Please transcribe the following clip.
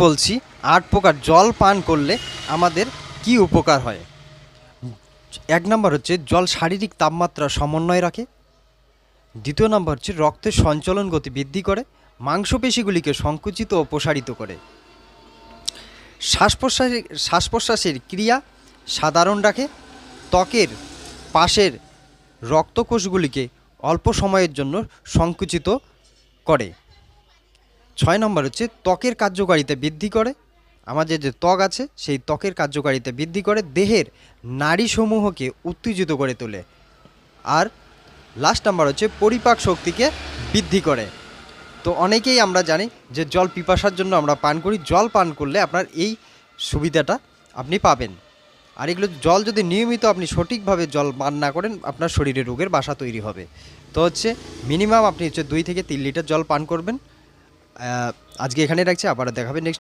বলছি 8 প্রকার জল পান করলে আমাদের কি উপকার হয়। 1 নম্বর হচ্ছে জল শারীরিক তাপমাত্রা সমন্বয় রাখে। 2 নম্বর হচ্ছে রক্তের সঞ্চালন গতি বৃদ্ধি করে, মাংসপেশিগুলিকে সংকুচিত ও প্রসারিত করে। শ্বাস প্রশ্বাসের ক্রিয়া সাধারণ রাখে, ত্বকের পাশের রক্তকোষগুলিকে অল্প সময়ের জন্য সংকুচিত করে। 6 নম্বর হচ্ছে ত্বকের কার্যকারিতা বৃদ্ধি করে, আমাদের যে ত্বক আছে সেই ত্বকের কার্যকারিতা বৃদ্ধি করে, দেহের নাড়িসমূহকে উত্তেজিত করে তোলে। আর লাস্ট নাম্বার হচ্ছে পরিপাক শক্তিকে বৃদ্ধি করে। তো অনেকেই আমরা জানি যে জল পিপাসার জন্য আমরা পান করি, জল পান করলে আপনার এই সুবিধাটা আপনি পাবেন। আর এগুলো জল যদি নিয়মিত আপনি সঠিকভাবে জল পান না করেন, আপনার শরীরে রোগের বাসা তৈরি হবে। তো হচ্ছে মিনিমাম আপনি হচ্ছে 2 থেকে 3 লিটার জল পান করবেন। আজকে এখানে রাখছি, আবার দেখাবে নেক্সট।